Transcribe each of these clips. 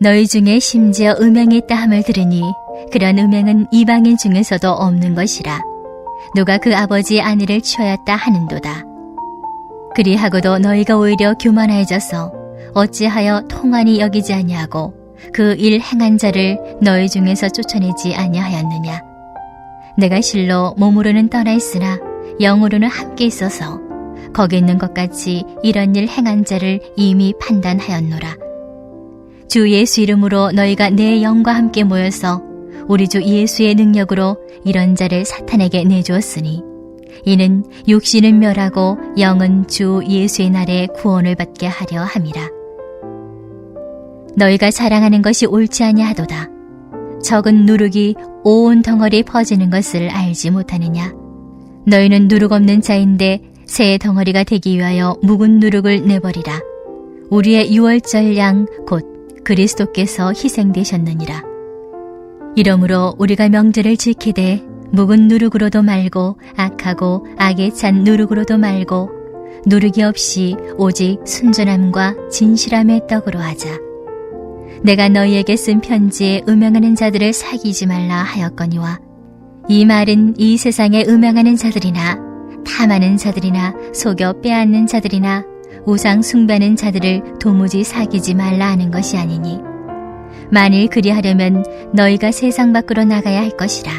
너희 중에 심지어 음행이 있다 함을 들으니 그런 음행은 이방인 중에서도 없는 것이라. 누가 그 아버지의 아내를 취하였다 하는도다. 그리하고도 너희가 오히려 교만해져서 어찌하여 통한이 여기지 아니하고 그 일 행한 자를 너희 중에서 쫓아내지 아니하였느냐. 내가 실로 몸으로는 떠나 있으나 영으로는 함께 있어서 거기 있는 것 같이 이런 일 행한 자를 이미 판단하였노라. 주 예수 이름으로 너희가 내 영과 함께 모여서 우리 주 예수의 능력으로 이런 자를 사탄에게 내주었으니 이는 육신은 멸하고 영은 주 예수의 날에 구원을 받게 하려 함이라. 너희가 자랑하는 것이 옳지 아니하도다. 적은 누룩이 온 덩어리에 퍼지는 것을 알지 못하느냐. 너희는 누룩 없는 자인데 새 덩어리가 되기 위하여 묵은 누룩을 내버리라. 우리의 유월절 양 곧 그리스도께서 희생되셨느니라. 이러므로 우리가 명절을 지키되 묵은 누룩으로도 말고 악하고 악에 찬 누룩으로도 말고 누룩이 없이 오직 순전함과 진실함의 떡으로 하자. 내가 너희에게 쓴 편지에 음행하는 자들을 사귀지 말라 하였거니와 이 말은 이 세상에 음행하는 자들이나 탐하는 자들이나 속여 빼앗는 자들이나 우상 숭배하는 자들을 도무지 사귀지 말라 하는 것이 아니니 만일 그리하려면 너희가 세상 밖으로 나가야 할 것이라.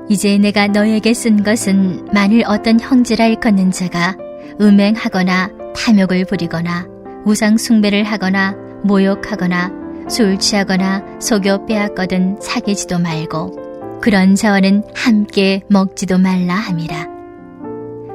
이제 내가 너희에게 쓴 것은 만일 어떤 형제라 일컫는 자가 음행하거나 탐욕을 부리거나 우상 숭배를 하거나 모욕하거나 술 취하거나 속여 빼앗거든 사귀지도 말고 그런 자와는 함께 먹지도 말라 함이라.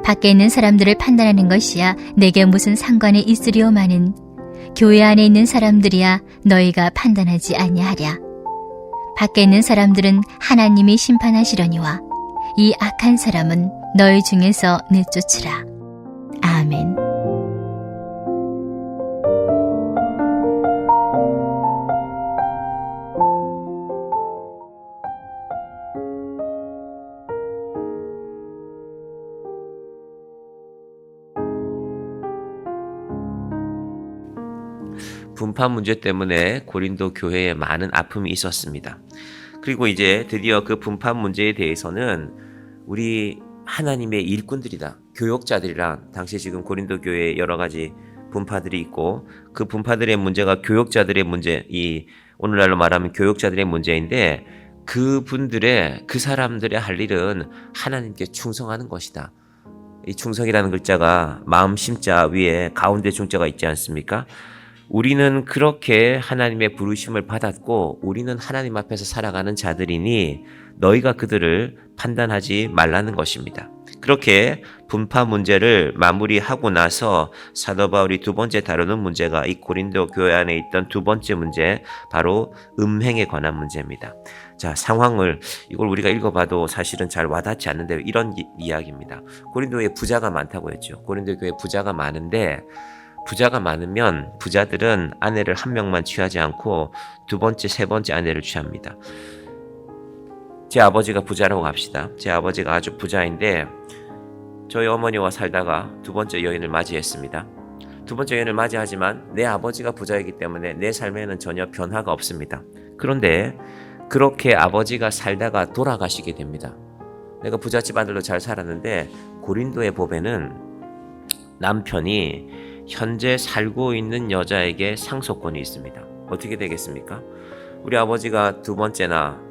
밖에 있는 사람들을 판단하는 것이야 내게 무슨 상관이 있으리오마는 교회 안에 있는 사람들이야 너희가 판단하지 아니하랴. 밖에 있는 사람들은 하나님이 심판하시려니와 이 악한 사람은 너희 중에서 내쫓으라. 아멘. 분파 문제 때문에 고린도 교회에 많은 아픔이 있었습니다. 그리고 이제 드디어 그 분파 문제에 대해서는 우리 하나님의 일꾼들이다, 교역자들이란, 당시 지금 고린도 교회에 여러 가지 분파들이 있고 그 분파들의 문제가 교역자들의 문제, 이 오늘날로 말하면 교역자들의 문제인데 그 사람들의 할 일은 하나님께 충성하는 것이다. 이 충성이라는 글자가 마음 심자 위에 가운데 중자가 있지 않습니까? 우리는 그렇게 하나님의 부르심을 받았고 우리는 하나님 앞에서 살아가는 자들이니 너희가 그들을 판단하지 말라는 것입니다. 그렇게 분파 문제를 마무리하고 나서 사도 바울이 두 번째 다루는 문제가 이 고린도 교회 안에 있던 두 번째 문제, 바로 음행에 관한 문제입니다. 자, 상황을 이걸 우리가 읽어봐도 사실은 잘 와닿지 않는데 이런 이야기입니다. 고린도에 부자가 많다고 했죠. 고린도 교회에 부자가 많은데 부자가 많으면 부자들은 아내를 한 명만 취하지 않고 두 번째, 세 번째 아내를 취합니다. 제 아버지가 부자라고 합시다. 제 아버지가 아주 부자인데 저희 어머니와 살다가 두 번째 여인을 맞이했습니다. 두 번째 여인을 맞이하지만 내 아버지가 부자이기 때문에 내 삶에는 전혀 변화가 없습니다. 그런데 그렇게 아버지가 살다가 돌아가시게 됩니다. 내가 부잣집 아들로 잘 살았는데 고린도의 법에는 남편이 현재 살고 있는 여자에게 상속권이 있습니다. 어떻게 되겠습니까? 우리 아버지가 두 번째나,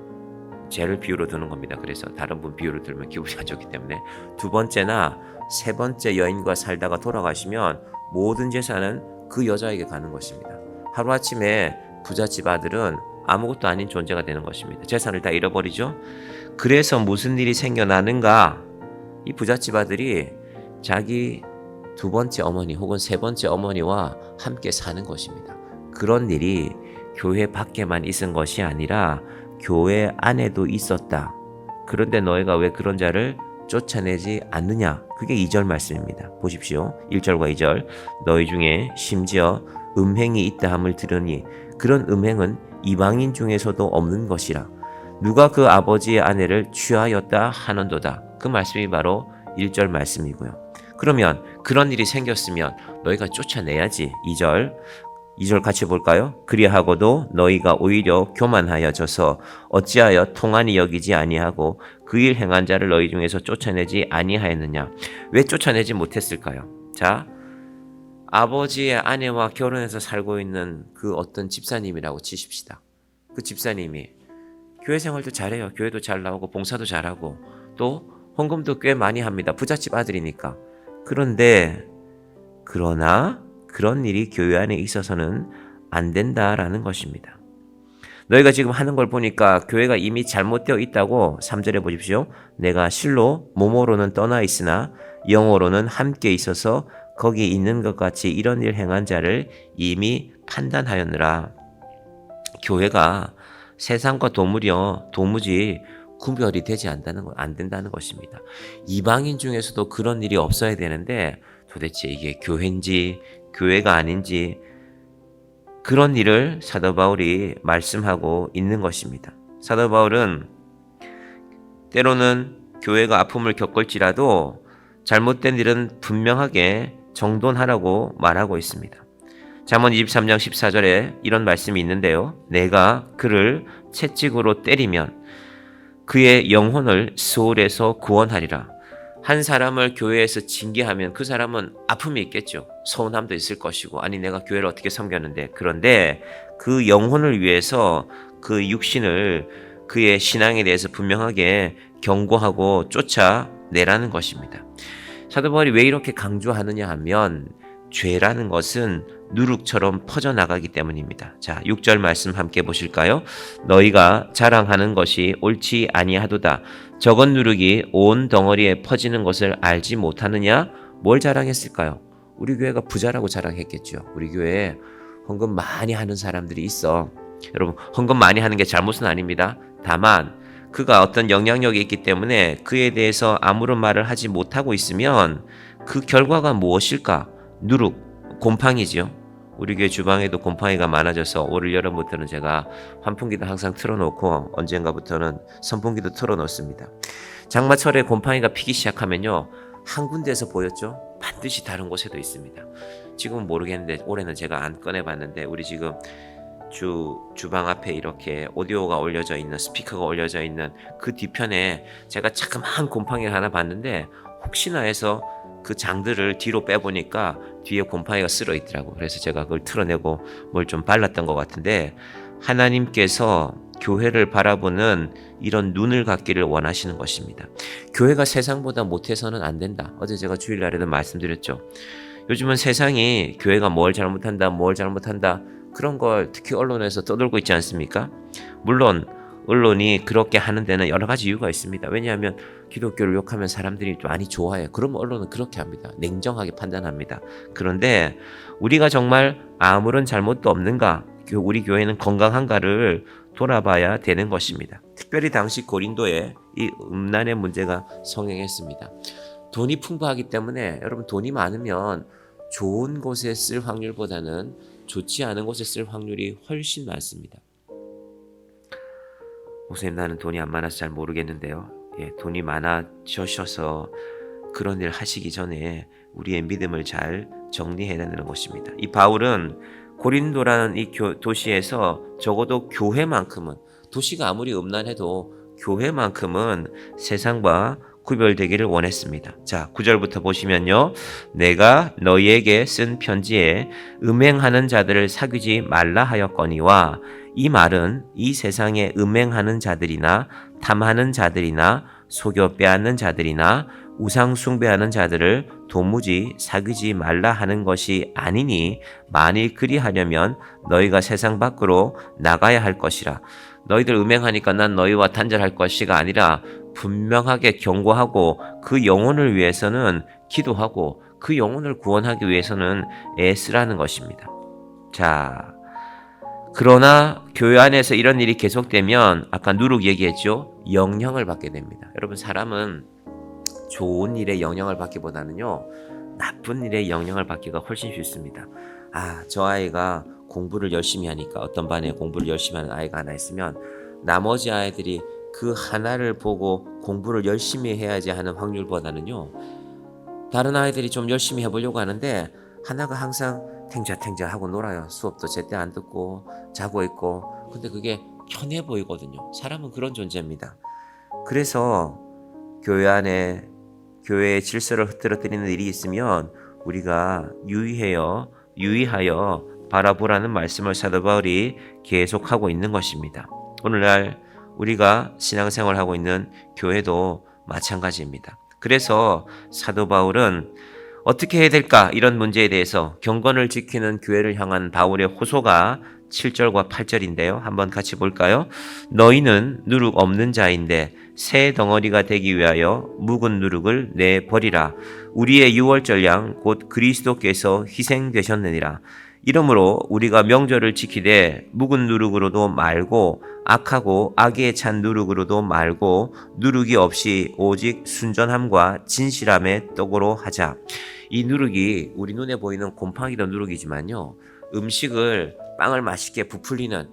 죄를 비유로 드는 겁니다. 그래서 다른 분 비유로 들면 기분이 안 좋기 때문에 두 번째나 세 번째 여인과 살다가 돌아가시면 모든 재산은 그 여자에게 가는 것입니다. 하루아침에 부잣집 아들은 아무것도 아닌 존재가 되는 것입니다. 재산을 다 잃어버리죠. 그래서 무슨 일이 생겨나는가? 이 부잣집 아들이 자기 두 번째 어머니 혹은 세 번째 어머니와 함께 사는 것입니다. 그런 일이 교회 밖에만 있은 것이 아니라 교회 안에도 있었다. 그런데 너희가 왜 그런 자를 쫓아내지 않느냐? 그게 2절 말씀입니다. 보십시오. 1절과 2절. 너희 중에 심지어 음행이 있다 함을 들으니 그런 음행은 이방인 중에서도 없는 것이라. 누가 그 아버지의 아내를 취하였다 하는도다. 그 말씀이 바로 1절 말씀이고요. 그러면 그런 일이 생겼으면 너희가 쫓아내야지. 2절. 2절 같이 볼까요? 그리하고도 너희가 오히려 교만하여져서 어찌하여 통한이 여기지 아니하고 그 일 행한 자를 너희 중에서 쫓아내지 아니하였느냐? 왜 쫓아내지 못했을까요? 자, 아버지의 아내와 결혼해서 살고 있는 그 어떤 집사님이라고 치십시다. 그 집사님이 교회 생활도 잘해요. 교회도 잘 나오고 봉사도 잘하고 또 헌금도 꽤 많이 합니다. 부잣집 아들이니까. 그러나 그런 일이 교회 안에 있어서는 안 된다라는 것입니다. 너희가 지금 하는 걸 보니까 교회가 이미 잘못되어 있다고 3절에 보십시오. 내가 실로 몸으로는 떠나 있으나 영으로는 함께 있어서 거기 있는 것 같이 이런 일 행한 자를 이미 판단하였느라. 교회가 세상과 도무지 구별이 되지 안 된다는 것입니다. 이방인 중에서도 그런 일이 없어야 되는데 도대체 이게 교회인지 교회가 아닌지 그런 일을 사도 바울이 말씀하고 있는 것입니다. 사도 바울은 때로는 교회가 아픔을 겪을지라도 잘못된 일은 분명하게 정돈하라고 말하고 있습니다. 잠언 23장 14절에 이런 말씀이 있는데요. 내가 그를 채찍으로 때리면 그의 영혼을 수월에서 구원하리라. 한 사람을 교회에서 징계하면 그 사람은 아픔이 있겠죠. 서운함도 있을 것이고 아니 내가 교회를 어떻게 섬겼는데 그런데 그 영혼을 위해서 그 육신을 그의 신앙에 대해서 분명하게 경고하고 쫓아내라는 것입니다. 사도 바울이 왜 이렇게 강조하느냐 하면 죄라는 것은 누룩처럼 퍼져나가기 때문입니다. 자, 6절 말씀 함께 보실까요? 너희가 자랑하는 것이 옳지 아니하도다. 적은 누룩이 온 덩어리에 퍼지는 것을 알지 못하느냐? 뭘 자랑했을까요? 우리 교회가 부자라고 자랑했겠죠. 우리 교회에 헌금 많이 하는 사람들이 있어. 여러분, 헌금 많이 하는 게 잘못은 아닙니다. 다만 그가 어떤 영향력이 있기 때문에 그에 대해서 아무런 말을 하지 못하고 있으면 그 결과가 무엇일까? 누룩, 곰팡이지요. 우리 교회 주방에도 곰팡이가 많아져서 올 여름부터는 제가 환풍기도 항상 틀어놓고 언젠가부터는 선풍기도 틀어놓습니다. 장마철에 곰팡이가 피기 시작하면요. 한 군데에서 보였죠? 반드시 다른 곳에도 있습니다. 지금은 모르겠는데 올해는 제가 안 꺼내봤는데 우리 지금 주방 앞에 이렇게 오디오가 올려져 있는 스피커가 올려져 있는 그 뒤편에 제가 자그마한 곰팡이를 하나 봤는데 혹시나 해서 그 장들을 뒤로 빼보니까 뒤에 곰팡이가 쓸어 있더라고. 그래서 제가 그걸 틀어내고 뭘 좀 발랐던 것 같은데 하나님께서 교회를 바라보는 이런 눈을 갖기를 원하시는 것입니다. 교회가 세상보다 못해서는 안 된다. 어제 제가 주일날에도 말씀드렸죠. 요즘은 세상이 교회가 뭘 잘못한다 그런 걸 특히 언론에서 떠들고 있지 않습니까? 물론 언론이 그렇게 하는 데는 여러 가지 이유가 있습니다. 왜냐하면 기독교를 욕하면 사람들이 많이 좋아해요. 그러면 언론은 그렇게 합니다. 냉정하게 판단합니다. 그런데 우리가 정말 아무런 잘못도 없는가? 우리 교회는 건강한가를 돌아봐야 되는 것입니다. 특별히 당시 고린도에 이 음란의 문제가 성행했습니다. 돈이 풍부하기 때문에 여러분 돈이 많으면 좋은 곳에 쓸 확률보다는 좋지 않은 곳에 쓸 확률이 훨씬 많습니다. 목사님 나는 돈이 안 많아서 잘 모르겠는데요. 돈이 많아지셔서 그런 일 하시기 전에 우리의 믿음을 잘 정리해내는 것입니다. 이 바울은 고린도라는 이 도시에서 적어도 교회만큼은 도시가 아무리 음란해도 교회만큼은 세상과 구별되기를 원했습니다. 자, 9절부터 보시면요. 내가 너희에게 쓴 편지에 음행하는 자들을 사귀지 말라 하였거니와 이 말은 이 세상에 음행하는 자들이나 탐하는 자들이나 속여 빼앗는 자들이나 우상 숭배하는 자들을 도무지 사귀지 말라 하는 것이 아니니 만일 그리하려면 너희가 세상 밖으로 나가야 할 것이라. 너희들 음행하니까 난 너희와 단절할 것이가 아니라 분명하게 경고하고 그 영혼을 위해서는 기도하고 그 영혼을 구원하기 위해서는 애쓰라는 것입니다. 자, 그러나 교회 안에서 이런 일이 계속되면 아까 누룩 얘기했죠. 영향을 받게 됩니다. 여러분 사람은 좋은 일에 영향을 받기보다는요 나쁜 일에 영향을 받기가 훨씬 쉽습니다. 저 아이가 공부를 열심히 하니까 어떤 반에 공부를 열심히 하는 아이가 하나 있으면 나머지 아이들이 그 하나를 보고 공부를 열심히 해야지 하는 확률보다는요 다른 아이들이 좀 열심히 해보려고 하는데 하나가 항상 탱자탱자 하고 놀아요. 수업도 제때 안 듣고 자고 있고. 근데 그게 편해 보이거든요. 사람은 그런 존재입니다. 그래서 교회 안에 교회의 질서를 흐트러뜨리는 일이 있으면 우리가 유의하여 바라보라는 말씀을 사도 바울이 계속하고 있는 것입니다. 오늘날 우리가 신앙생활하고 있는 교회도 마찬가지입니다. 그래서 사도 바울은 어떻게 해야 될까? 이런 문제에 대해서 경건을 지키는 교회를 향한 바울의 호소가 7절과 8절인데요. 한번 같이 볼까요? 너희는 누룩 없는 자인데 새 덩어리가 되기 위하여 묵은 누룩을 내버리라. 우리의 유월절 양 곧 그리스도께서 희생되셨느니라. 이러므로 우리가 명절을 지키되 묵은 누룩으로도 말고 악하고 악에 찬 누룩으로도 말고 누룩이 없이 오직 순전함과 진실함의 떡으로 하자. 이 누룩이 우리 눈에 보이는 곰팡이도 누룩이지만요, 음식을 빵을 맛있게 부풀리는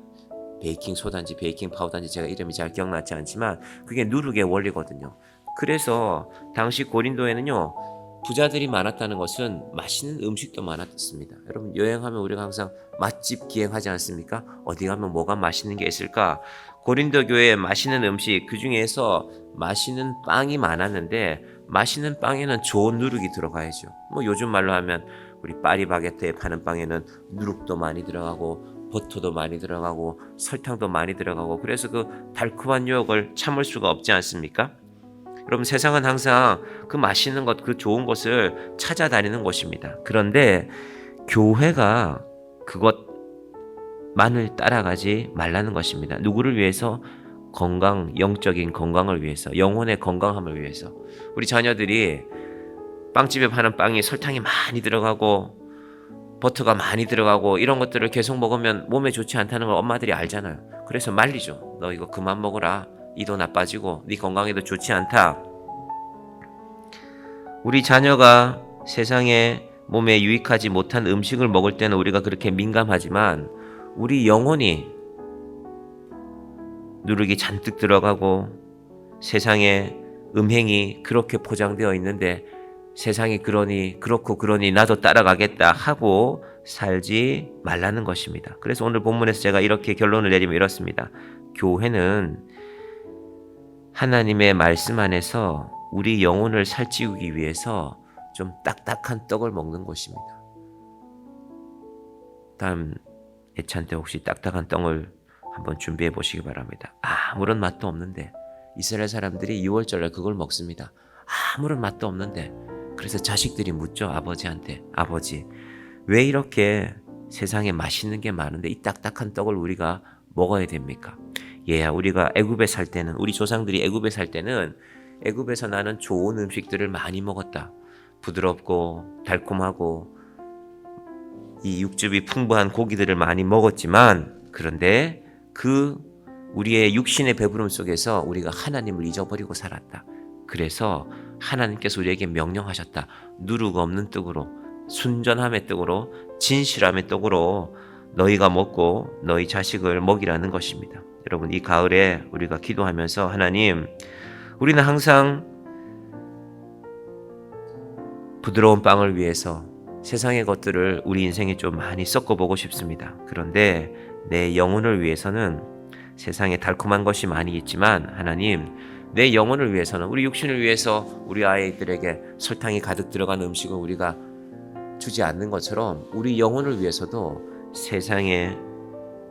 베이킹 소다인지 베이킹 파우더인지 제가 이름이 잘 기억나지 않지만 그게 누룩의 원리거든요. 그래서 당시 고린도에는요, 부자들이 많았다는 것은 맛있는 음식도 많았습니다. 여러분, 여행하면 우리가 항상 맛집 기행하지 않습니까? 어디 가면 뭐가 맛있는 게 있을까? 고린도 교회에 맛있는 음식, 그 중에서 맛있는 빵이 많았는데 맛있는 빵에는 좋은 누룩이 들어가야죠. 뭐 요즘 말로 하면 우리 파리바게트에 파는 빵에는 누룩도 많이 들어가고 버터도 많이 들어가고 설탕도 많이 들어가고, 그래서 그 달콤한 유혹을 참을 수가 없지 않습니까? 여러분, 세상은 항상 그 맛있는 것, 그 좋은 것을 찾아다니는 곳입니다. 그런데 교회가 그것만을 따라가지 말라는 것입니다. 누구를 위해서? 영적인 건강을 위해서, 영혼의 건강함을 위해서. 우리 자녀들이 빵집에 파는 빵이 설탕이 많이 들어가고 버터가 많이 들어가고 이런 것들을 계속 먹으면 몸에 좋지 않다는 걸 엄마들이 알잖아요. 그래서 말리죠. 너 이거 그만 먹어라. 이도 나빠지고 네 건강에도 좋지 않다. 우리 자녀가 세상에 몸에 유익하지 못한 음식을 먹을 때는 우리가 그렇게 민감하지만 우리 영혼이 누룩이 잔뜩 들어가고 세상에 음행이 그렇게 포장되어 있는데 세상이 그렇고 그러니 나도 따라가겠다 하고 살지 말라는 것입니다. 그래서 오늘 본문에서 제가 이렇게 결론을 내리면 이렇습니다. 교회는 하나님의 말씀 안에서 우리 영혼을 살찌우기 위해서 좀 딱딱한 떡을 먹는 곳입니다. 다음 예찬 때 혹시 딱딱한 떡을 한번 준비해 보시기 바랍니다. 아무런 맛도 없는데 이스라엘 사람들이 6월절에 그걸 먹습니다. 아무런 맛도 없는데. 그래서 자식들이 묻죠, 아버지한테. 아버지, 왜 이렇게 세상에 맛있는 게 많은데 이 딱딱한 떡을 우리가 먹어야 됩니까? 얘야, 우리가 애굽에 살 때는, 우리 조상들이 애굽에 살 때는 애굽에서 나는 좋은 음식들을 많이 먹었다. 부드럽고 달콤하고 이 육즙이 풍부한 고기들을 많이 먹었지만, 그런데 우리의 육신의 배부름 속에서 우리가 하나님을 잊어버리고 살았다. 그래서 하나님께서 우리에게 명령하셨다. 누룩 없는 떡으로, 순전함의 떡으로, 진실함의 떡으로 너희가 먹고 너희 자식을 먹이라는 것입니다. 여러분, 이 가을에 우리가 기도하면서 하나님, 우리는 항상 부드러운 빵을 위해서 세상의 것들을 우리 인생에 좀 많이 섞어보고 싶습니다. 그런데 내 영혼을 위해서는 세상에 달콤한 것이 많이 있지만 하나님, 내 영혼을 위해서는, 우리 육신을 위해서 우리 아이들에게 설탕이 가득 들어간 음식을 우리가 주지 않는 것처럼 우리 영혼을 위해서도 세상의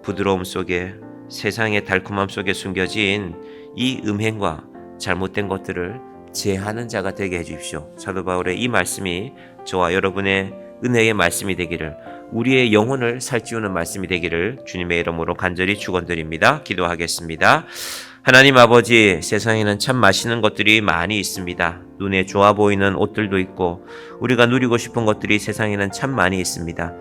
부드러움 속에, 세상의 달콤함 속에 숨겨진 이 음행과 잘못된 것들을 제하는 자가 되게 해주십시오. 사도 바울의 이 말씀이 저와 여러분의 은혜의 말씀이 되기를, 우리의 영혼을 살찌우는 말씀이 되기를 주님의 이름으로 간절히 축원드립니다. 기도하겠습니다. 하나님 아버지, 세상에는 참 맛있는 것들이 많이 있습니다. 눈에 좋아 보이는 옷들도 있고 우리가 누리고 싶은 것들이 세상에는 참 많이 있습니다.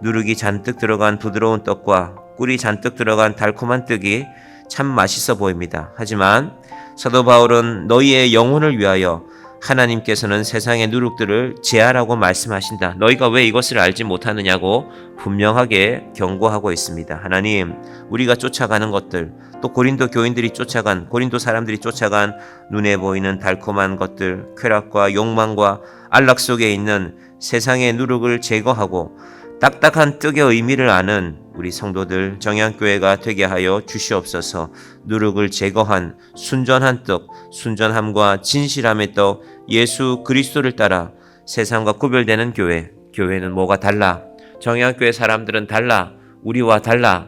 누룩이 잔뜩 들어간 부드러운 떡과 꿀이 잔뜩 들어간 달콤한 떡이 참 맛있어 보입니다. 하지만 사도 바울은 너희의 영혼을 위하여 하나님께서는 세상의 누룩들을 제하라고 말씀하신다. 너희가 왜 이것을 알지 못하느냐고 분명하게 경고하고 있습니다. 하나님, 우리가 쫓아가는 것들, 또 고린도 교인들이 쫓아간, 고린도 사람들이 쫓아간 눈에 보이는 달콤한 것들, 쾌락과 욕망과 안락 속에 있는 세상의 누룩을 제거하고 딱딱한 떡의 의미를 아는 우리 성도들 정향교회가 되게 하여 주시옵소서. 누룩을 제거한 순전한 떡, 순전함과 진실함의 떡, 예수 그리스도를 따라 세상과 구별되는 교회. 교회는 뭐가 달라? 정향교회 사람들은 달라. 우리와 달라.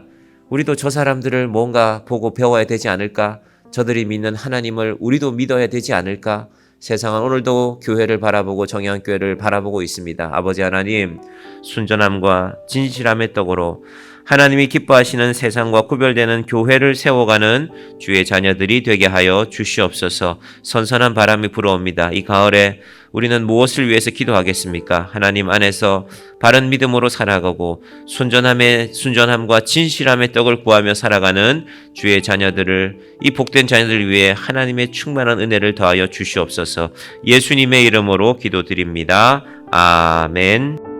우리도 저 사람들을 뭔가 보고 배워야 되지 않을까? 저들이 믿는 하나님을 우리도 믿어야 되지 않을까? 세상은 오늘도 교회를 바라보고 정향교회를 바라보고 있습니다. 아버지 하나님, 순전함과 진실함의 떡으로 하나님이 기뻐하시는 세상과 구별되는 교회를 세워가는 주의 자녀들이 되게 하여 주시옵소서. 선선한 바람이 불어옵니다. 이 가을에 우리는 무엇을 위해서 기도하겠습니까? 하나님 안에서 바른 믿음으로 살아가고 순전함과 진실함의 떡을 구하며 살아가는 주의 자녀들을, 이 복된 자녀들을 위해 하나님의 충만한 은혜를 더하여 주시옵소서. 예수님의 이름으로 기도드립니다. 아멘.